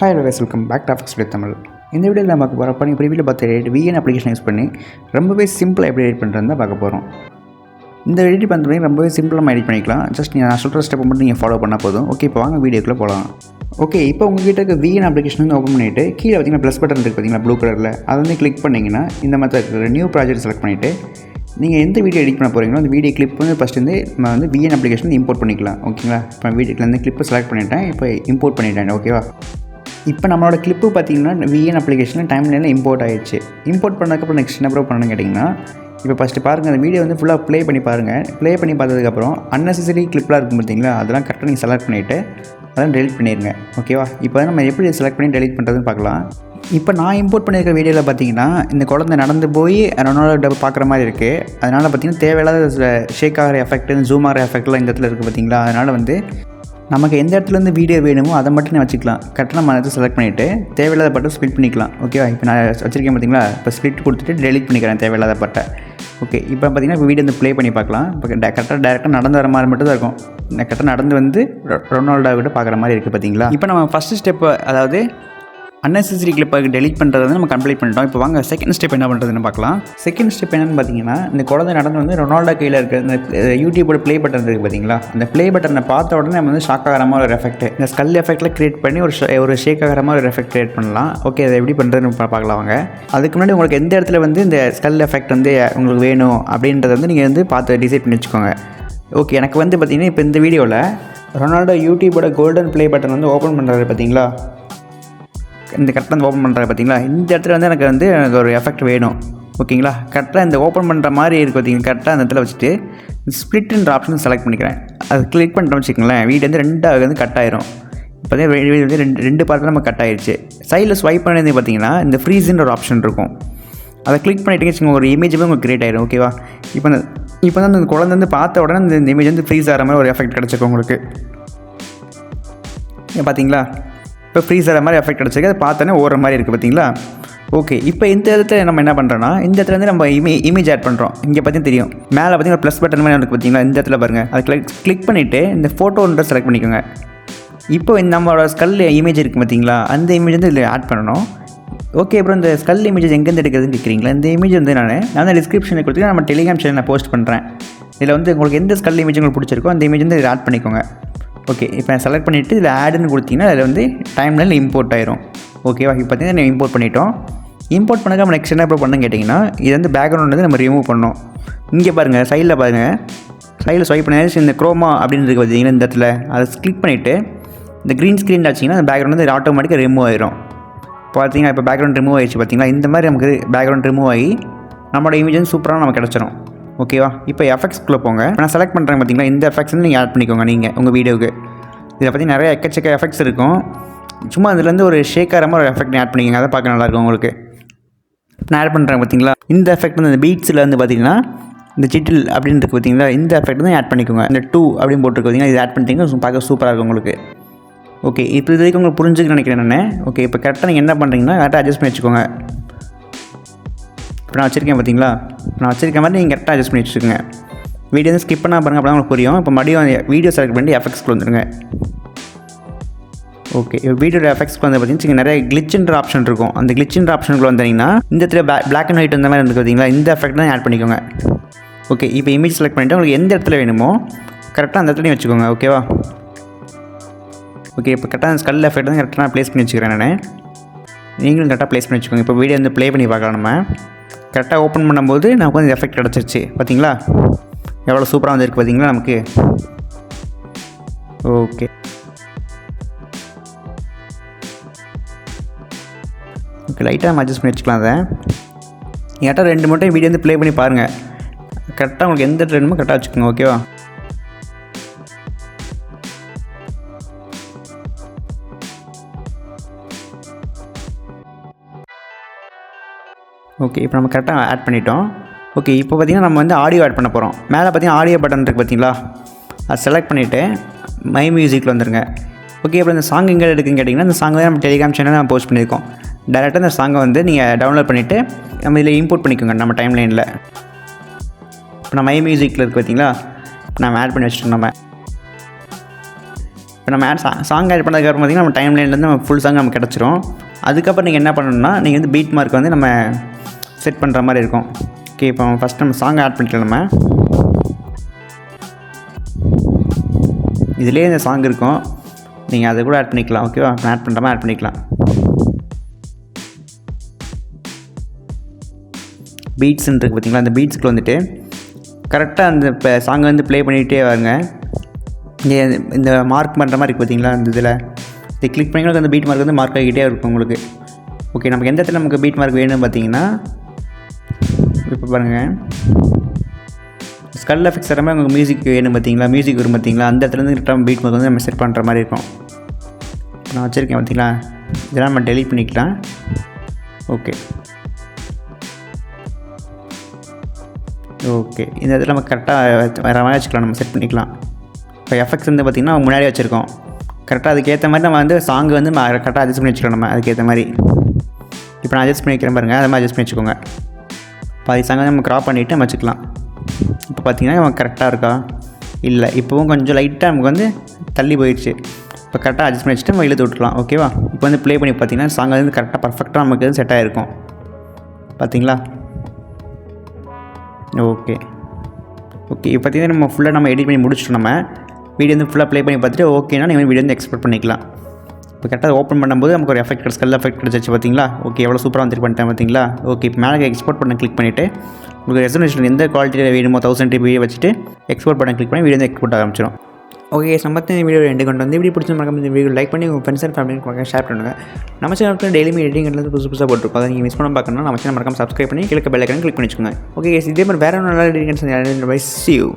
Hi welcome back to FX Play Tamil. இந்த வீடியோவில் நமக்கு வரப்போ ப்ரீவியில் பார்த்து VN அப்ளிகேஷன் யூஸ் பண்ணி ரொம்பவே சிம்பிளாக எப்படி எடிட் பண்ணுறது தான் பார்க்க போகிறோம். இந்த எடிட் பண்ணுறது ரொம்பவே சிம்பிளாக எடிட் பண்ணிக்கலாம். ஜஸ்ட் நான் சொல்கிற ஸ்டெப்பை மட்டும் நீங்கள் ஃபாலோ பண்ணால் போதும். ஓகே, இப்போ வாங்க வீடியோக்குள்ளே போகலாம். ஓகே, இப்போ உங்கள்கிட்ட இருக்க VN அப்ளிகேஷன் வந்து ஓப்பன் பண்ணிவிட்டு கீழே பார்த்தீங்கன்னா ப்ளஸ் பட்டன் இருக்குது பார்த்தீங்களா, ப்ளூ கலரில். அதை வந்து கிளிக் பண்ணிங்கன்னா இந்த மாதிரி இருக்கிற நியூ ப்ராஜெக்ட் செலக்ட் பண்ணிவிட்டு நீங்கள் எந்த வீடியோ எடிட் பண்ண போகிறீங்களோ அந்த வீடியோ கிளிப் வந்து ஃபஸ்ட்டு வந்து நம்ம வந்து VN அப்ளிகேஷன் இம்போர்ட் பண்ணிக்கலாம். ஓகேங்களா, இப்போ வீடியோலேருந்து கிளிப்பை செலக்ட் பண்ணிவிட்டேன், இப்போ இம்போர்ட் பண்ணிட்டேன். ஓகேவா, இப்போ நம்மளோட கிளிப்பு பார்த்தீங்கன்னா VN அப்ளிகேஷனில் டைம்லைனில் இம்போர்ட் ஆகிடுச்சு. இம்போர்ட் பண்ணதுக்கப்புறம் நெக்ஸ்ட் என்ன பண்ணணும்னு கேட்டிங்கன்னா, இப்போ ஃபஸ்ட்டு பாருங்கள், அந்த வீடியோ வந்து ஃபுல்லாக ப்ளே பண்ணி பாருங்கள். ப்ளே பண்ணி பார்த்ததுக்கப்புறம் அன்னெசரி கிளிப்லாம் இருக்கும் பார்த்தீங்களா, அதெல்லாம் கரெக்டாக நீங்கள் செலக்ட் பண்ணிவிட்டு அதெல்லாம் டெலிட் பண்ணிடுங்க. ஓகேவா, இப்போ நம்ம எப்படி செலக்ட் பண்ணி டெலிட் பண்ணுறதுன்னு பார்க்கலாம். இப்போ நான் இம்போர்ட் பண்ணியிருக்க வீடியோவில் பார்த்தீங்கன்னா இந்த குழந்தை நடந்து போய் ரொனால்டோ பார்க்குற மாதிரி இருக்குது. அதனால் பார்த்தீங்கன்னா தேவையில்லாத ஷேக் ஆகிற எஃபெக்ட், ஜூம் ஆகிற எஃபெக்ட்லாம் இந்த இடத்துல இருக்குது பார்த்தீங்களா. அதனால் வந்து நமக்கு எந்த இடத்துலேருந்து வீடியோ வேணுமோ அதை மட்டும் நான் வச்சுக்கலாம். கரெக்டாக நம்ம அதை செலக்ட் பண்ணிவிட்டு தேவையில்லாத பட்டை ஸ்ப்ளிட் பண்ணிக்கலாம். ஓகேவா, இப்போ நான் வச்சுருக்கேன் பார்த்தீங்களா, இப்போ ஸ்ப்ளிட் கொடுத்துட்டு டெலிட் பண்ணிக்கிறேன் தேவையில்லாத பட்டை. ஓகே, இப்போ பார்த்தீங்கன்னா இப்போ வீடியோ வந்து ப்ளே பண்ணி பார்க்கலாம். இப்போ கரெக்டாக நடந்து வர மாதிரி மட்டும் தான் இருக்கும். கரெக்டாக நடந்து வந்து ரொனால்டோ கிட்ட பார்க்குற மாதிரி இருக்குது பார்த்தீங்களா. இப்போ நம்ம ஃபஸ்ட்டு ஸ்டெப்பு, அதாவது அன்னெசரி கிளிப்பை டெலிட் பண்ணுறது வந்து நம்ம கம்ப்ளீட் பண்ணிட்டோம். இப்போ வாங்க செகண்ட் ஸ்டெப் என்ன பண்ணுறதுன்னு பார்க்கலாம். செகண்ட் ஸ்டெப் என்னென்னு பார்த்தீங்கன்னா, இந்த குழந்தை நடந்து வந்து ரொனால்டோ கையில் இருக்கிற இந்த யூடியூபோட ப்ளே பட்டன் இருக்குது பார்த்தீங்களா, அந்த ப்ளே பட்டனை பார்த்த உடனே நம்ம வந்து ஷாக் ஆகிற மாதிரி ஒரு எஃபெக்ட், இந்த ஸ்கல் எஃபெக்ட்டில் க்ரியேட் பண்ணி ஒரு ஷேக் ஆகிற மாதிரி ஒரு எஃபெக்ட் க்ரியேட் பண்ணலாம். ஓகே, அதை எப்படி பண்ணுறதுன்னு பார்க்கலாம் வாங்க. அதுக்கு முன்னாடி உங்களுக்கு எந்த இடத்துல வந்து இந்த ஸ்கல் எஃபெக்ட் வந்து உங்களுக்கு வேணும் அப்படின்றத வந்து நீங்கள் வந்து பார்த்து டிசைட் பண்ணி வச்சுக்கோங்க. ஓகே, எனக்கு வந்து பார்த்தீங்கன்னா இப்போ இந்த வீடியோவில் ரொனால்டோ யூடியூபோட கோல்டன் ப்ளே பட்டன் வந்து ஓப்பன் பண்ணுறாரு பார்த்தீங்களா, இந்த கரெக்டாக ஓப்பன் பண்ணுறாரு பார்த்தீங்களா, இந்த இடத்துல வந்து எனக்கு ஒரு எஃபெக்ட் வேணும். ஓகேங்களா, கரெக்டாக இந்த ஓப்பன் பண்ணுற மாதிரி இருக்குது பார்த்தீங்க, கரெக்டாக அந்த இடத்துல வச்சுட்டு ஸ்ப்ளிட்ன்ற ஆப்ஷன் செலக்ட் பண்ணிக்கிறேன். அது கிளிக் பண்ணிட்டோம்னு வச்சுக்கோங்களேன், வீடு வந்து ரெண்டாக வந்து கட் ஆயிரும். இப்போ வந்து ரெண்டு பார்ட்டில் நம்ம கட் ஆயிடுச்சு. சைடில் ஸ்வைப் பண்ணி பார்த்தீங்கன்னா இந்த ஃப்ரீஸ்ன்ற ஒரு ஆப்ஷன் இருக்கும். அதை கிளிக் பண்ணிட்டீங்கன்னு வச்சுக்கோங்க, ஒரு இமேஜ் வந்து உங்களுக்கு கிரியேட் ஆயிடும். ஓகேவா, இப்போ வந்து அந்த குழந்தை வந்து பார்த்த உடனே இந்த இமேஜ் வந்து ஃப்ரீஸ் ஆகிற மாதிரி ஒரு எஃபெக்ட் கிடச்சிருக்கும் உங்களுக்கு. பார்த்தீங்களா, இப்போ ஃப்ரீஸ் ஆகிற மாதிரி எஃபெக்ட் கிடச்சிருக்கு. அதை பார்த்தோன்னே ஓடுற மாதிரி இருக்குது பார்த்தீங்களா. ஓகே, இப்போ இந்த இடத்துல நம்ம என்ன பண்ணுறோன்னா, இந்த இடத்துல வந்து நம்ம இமேஜ் ஆட் பண்ணுறோம். இங்கே பார்த்தீங்கன்னா தெரியும், மேலே பார்த்தீங்கன்னா ப்ளஸ் பட்டன் மாதிரி இருக்குது பார்த்தீங்களா, இந்த இடத்துல பாருங்கள். அதை கிளிக் பண்ணிவிட்டு இந்த ஃபோட்டோன்ற செலக்ட் பண்ணிக்கோங்க. இப்போ நம்மளோட ஸ்கல் இமேஜ் இருக்குது பார்த்தீங்களா, அந்த இமேஜ் வந்து இதில் ஆட் பண்ணணும். ஓகே, அப்புறம் இந்த ஸ்கல் இமேஜஸ் எங்கேருந்து எடுக்கிறதுன்னு கேட்குறீங்களா, இந்த இமேஜ் வந்து நான் டிஸ்கிரிப்ஷனில் கொடுத்துட்டு நம்ம டெலிகிராம் சேனலில் போஸ்ட் பண்ணுறேன். இதில் வந்து உங்களுக்கு எந்த ஸ்கல் இமேஜ் உங்களுக்கு பிடிச்சிருக்கோ அந்த இமேஜ் வந்து இதில் ஆட் பண்ணிக்கோங்க. ஓகே, இப்போ நான் செலக்ட் பண்ணிவிட்டு இதில் ஆடுன்னு கொடுத்தீங்கன்னா அதில் வந்து டைம்லைனில் இம்போர்ட் ஆயிரும். ஓகேவா, இப்போ பார்த்தீங்கன்னா நம்ம இம்போர்ட் பண்ணிட்டோம். இம்போர்ட் பண்ணால் நம்ம நெக்ஸ்ட் என்ன பண்ணணும்னு கேட்டிங்கன்னா, இது வந்து பேக்ரவுண்ட் வந்து நம்ம ரிமூவ் பண்ணோம். இங்கே பாருங்கள், சைடில் பாருங்கள், சைடில் ஸ்வைப் பண்ணி இந்த குரோமா அப்படின்னு இருக்குது பார்த்தீங்கன்னா, இந்த இடத்துல அதை கிளிக் பண்ணிவிட்டு இந்த க்ரீன் ஸ்க்ரீன் ஆச்சிங்கன்னா அந்த பேக்ரவுண்ட் வந்து ஆட்டோமேட்டிக்காக ரிமூவ் ஆயிரும். பார்த்தீங்கன்னா இப்போ பேக்ரவுண்ட் ரிமூவ் ஆயிடுச்சு பார்த்தீங்களா. இந்த மாதிரி நமக்கு பேக்ரவுண்ட் ரிமூவ் ஆகி நம்மளோட இமேஜ் வந்து சூப்பராக நமக்கு கிடச்சிரும். ஓகேவா, இப்போ எஃபெக்ட்ஸ்குள்ளே போங்க. நான் செலக்ட் பண்ணுறேன் பார்த்தீங்களா, இந்த எஃபெக்ட்ஸ் வந்து நீங்கள் ஆட் பண்ணிக்கோங்க நீங்கள் உங்கள் வீடியோவுக்கு. இதில் பார்த்தீங்கன்னா நிறைய எக்கச்சக்க எஃபெக்ட்ஸ் இருக்கும். சும்மா அதுலேருந்து ஒரு ஷேக் ஆகிற மாதிரி ஒரு எஃபெக்ட் ஆட் பண்ணிக்கோங்க, அதை பார்க்க நல்லாயிருக்கும் உங்களுக்கு. நான் ஆட் பண்ணுறேன் பார்த்தீங்களா, இந்த எஃபெக்ட் வந்து இந்த பீட்ஸில் வந்து பார்த்தீங்கன்னா இந்த சிட்டில் அப்படின்னு இருக்குது பார்த்தீங்களா, இந்த எஃபெக்ட் தான் ஆட் பண்ணிக்கோங்க. இந்த 2 அப்படின்னு போட்டுருக்கு பார்த்தீங்கன்னா, இது ஆட் பண்ணிட்டீங்கன்னா பார்க்க சூப்பராக இருக்கும் உங்களுக்கு. ஓகே, இப்போ இது வரைக்கும் உங்களுக்கு புரிஞ்சுக்க நினைக்கிறேன் நான். ஓகே, இப்போ கரெக்டாக நீங்கள் என்ன பண்ணுறீங்கன்னா கரெக்டாக அட்ஜஸ்ட் பண்ணி வச்சுக்கோங்க. இப்போ நான் வச்சுருக்கேன் பார்த்தீங்களா, நான் வச்சுருக்க மாதிரி நீங்கள் கரெக்டாக அட்ஜஸ்ட் பண்ணி வச்சுக்கோங்க. வீடியோ வந்து ஸ்கிப் பண்ணால் பாருங்கள், அப்போ உங்களுக்கு புரியும். இப்போ மறுபடியும் வீடியோ செலக்ட் பண்ணி எஃபெக்ட்ஸ்க்கு வந்துடுங்க. ஓகே, இப்போ வீடியோட எஃபெக்ட்ஸ்க்கு வந்து பார்த்தீங்கன்னா நிறைய கிளிச்சுன்ற ஆப்ஷன் இருக்கும். அந்த கிளிச்சுன்ற ஆப்ஷனுக்குள்ள வந்தீங்கன்னா இந்த இடத்துல பிளாக் அண்ட் ஒயிட் அந்த மாதிரி இருக்குது பார்த்தீங்களா, இந்த எஃபெக்ட் தான் ஆட் பண்ணிக்கோங்க. ஓகே, இப்போ இமேஜ் செலக்ட் பண்ணிவிட்டு உங்களுக்கு எந்த இடத்துல வேணுமோ கரெக்டாக அந்த இடத்துலையும் வச்சுக்கோங்க. ஓகேவா, ஓகே, இப்போ கரெக்டாக அந்த ஸ்கல் எஃபெக்ட் தான் கரெக்டாக நான் ப்ளேஸ் பண்ணி வச்சுக்கிறேன் நான். நீங்களும் கரெக்டாக ப்ளேஸ் பண்ணி வச்சுக்கோங்க. இப்போ வீடியோ வந்து ப்ளே பண்ணி பார்க்கலாம். நம்ம கரெக்டாக ஓப்பன் பண்ணும்போது நமக்கு வந்து எஃபெக்ட் கிடச்சிருச்சு பார்த்தீங்களா, எவ்வளோ சூப்பராக வந்துருக்கு பார்த்தீங்களா நமக்கு. ஓகே, ஓகே, லைட்டாக நம்ம அட்ஜஸ்ட் பண்ணி வச்சுக்கலாம். அதை கரெக்டாக 2 மட்டும் வீடியோ வந்து ப்ளே பண்ணி பாருங்கள். கரெக்டாக உங்களுக்கு எந்த ட்ரெண்டுமோ கரெக்டாக வச்சுக்கோங்க. ஓகேவா, ஓகே, இப்போ நம்ம கரெக்டாக ஆட் பண்ணிட்டோம். ஓகே, இப்போ பார்த்திங்கன்னா நம்ம வந்து ஆடியோ ஆட் பண்ண போகிறோம். மேலே பார்த்தீங்கன்னா ஆடியோ பட்டன் இருக்குது பார்த்தீங்களா, அதை செலக்ட் பண்ணிவிட்டு மை மியூசிக்கில் வந்துடுங்க. ஓகே, இப்போ இந்த சாங் எங்கே எடுக்குன்னு கேட்டிங்கன்னா, இந்த சாங் தான் நம்ம டெலிகிராம் சேனலில் நம்ம போஸ்ட் பண்ணியிருக்கோம். டேரெக்டாக இந்த சாங்கை வந்து நீங்கள் டவுன்லோட் பண்ணிவிட்டு நம்ம இதில் இம்போர்ட் பண்ணிக்கோங்க நம்ம டைம்லைனில். இப்போ நம்ம மை மியூசிக்கில் இருக்குது பார்த்தீங்களா, நம்ம ஆட் பண்ணி வச்சுட்டோம். நம்ம இப்போ நம்ம சாங் ஆட் பண்ணதுக்கப்புறம் பார்த்திங்கன்னா நம்ம டைம் லைன்லேருந்து நம்ம ஃபுல் சாங் நமக்கு கிடச்சிரும். அதுக்கப்புறம் நீங்கள் என்ன பண்ணணும்னா நீங்கள் வந்து பீட் மார்க் வந்து நம்ம செட் பண்ணுற மாதிரி இருக்கும். ஓகே, இப்போ ஃபஸ்ட் நம்ம சாங் ஆட் பண்ணிக்கலாம். நம்ம இதிலே இந்த சாங் இருக்கும், நீங்கள் அதை கூட ஆட் பண்ணிக்கலாம். ஓகேவா, ஆட் பண்ணுற மாதிரி ஆட் பண்ணிக்கலாம். பீட்ஸ்ன்னு இருக்குது பார்த்திங்களா, அந்த பீட்ஸுக்கு வந்துட்டு கரெக்டாக அந்த இப்போ சாங்கை வந்து ப்ளே பண்ணிகிட்டே வாங்க. இந்த மார்க் பண்ணுற மாதிரி இருக்குது பார்த்திங்களா, அந்த இதில் இதை கிளிக் பண்ணிங்கன்னா அந்த பீட் மார்க் வந்து மார்க் ஆகிக்கிட்டே இருக்கும் உங்களுக்கு. ஓகே, நமக்கு எந்த இடத்துல நமக்கு பீட் மார்க் வேணும்னு பார்த்தீங்கன்னா, இப்போ பாருங்கள் ஸ்கல் எஃபெக்ட்ஸ் தர மாதிரி உங்களுக்கு மியூசிக் வேணும் பார்த்தீங்களா, மியூசிக் வரும் பார்த்தீங்களா, அந்த இடத்துலேருந்து கரெக்டாக பீட் மார்க் வந்து நம்ம செட் பண்ணுற மாதிரி இருக்கும். நான் வச்சுருக்கேன் பார்த்தீங்களா, இதெல்லாம் நம்ம டெலீட் பண்ணிக்கலாம். ஓகே ஓகே, இந்த இடத்துல நம்ம கரெக்டாக வேறு மாதிரி வச்சுக்கலாம், நம்ம செட் பண்ணிக்கலாம். இப்போ எஃபெக்ட்ஸ் வந்து பார்த்திங்கன்னா முன்னாடியே வச்சுருக்கோம். கரெக்டாக அதுக்கேற்ற மாதிரி நம்ம வந்து சாங்கு வந்து கரெக்டாக அட்ஜஸ்ட் பண்ணி வச்சுக்கலாம். நம்ம அதுக்கேற்ற மாதிரி இப்போ நான் அட்ஜஸ்ட் பண்ணி வைக்கிறேன் பாருங்கள், அது மாதிரி அட்ஜஸ்ட் பண்ணி வச்சுக்கோங்க. பாதி சாங்கை நம்ம க்ராப் பண்ணிவிட்டு நம்ம வச்சுக்கலாம். இப்போ பார்த்திங்கன்னா நம்ம கரெக்டாக இருக்கா இல்லை, இப்போவும் கொஞ்சம் லைட்டாக நமக்கு வந்து தள்ளி போயிடுச்சு. இப்போ கரெக்டாக அட்ஜஸ்ட் பண்ணி வச்சுட்டு நம்ம இழுத்து விட்டுலாம். ஓகேவா, இப்போ வந்து ப்ளே பண்ணி பார்த்திங்கன்னா சாங் வந்து கரெக்டாக பர்ஃபெக்டாக நமக்கு வந்து செட் ஆகிருக்கும். பார்த்திங்களா? ஓகே ஓகே, இப்போ பார்த்திங்கன்னா நம்ம ஃபுல்லாக நம்ம எடிட் பண்ணி முடிச்சிட்டோம். நம்ம வீடியோ வந்து ஃபுல்லாக ப்ளே பண்ணி பார்த்துட்டு ஓகேனா நீங்கள் வீடியோ வந்து எக்ஸ்போர்ட் பண்ணிக்கலாம். இப்போ கரெக்டாக ஓப்பன் பண்ணும்போது நமக்கு ஒரு எஃபெக்ட் ஸ்கல் எஃபெக்ட் கிடச்சிச்சு பார்த்தீங்களா. ஓகே, எவ்வளோ சூப்பராக வந்துட்டு பண்ணிட்டேன் பார்த்தீங்களா. ஓகே, இப்போ மேலே எக்ஸ்போர்ட் பண்ண கிளிக் பண்ணிவிட்டு உங்களுக்கு ரெசல்யூஷன் எந்த குவாலிட்டியில் வேணுமோ 1000 TB வச்சுட்டு எக்ஸ்போர்ட் பண்ண கிளிக் பண்ணி வீடியோ வந்து எக்ஸ்போர்ட் ஆரம்பிச்சிடும். ஓகே, நம்ம இந்த வீடியோ ரெண்டு கொண்டு வந்து இப்படி பிடிச்ச மறக்காம இந்த வீடியோ லைக் பண்ணி உங்கள் ஃப்ரெண்ட்ஸ் அண்ட் ஃபேமிலி ஷேர் பண்ணுங்கள். நம்ம சேனல் டெய்லியுமே எடிட்டிங்கிறது புதுசாக போட்டுருக்கோம். அதை நீங்கள் மிஸ் பண்ண பார்க்கணும்னா நம்ம சேனல் மறக்காம சப்ஸ்கிரைப் பண்ணி கிளிக் பெல் ஐக்கான் கிளிக் பண்ணி வச்சுக்கோங்க. ஓகே, இதே மாதிரி வேறு நல்ல எடிட்டிங். See you.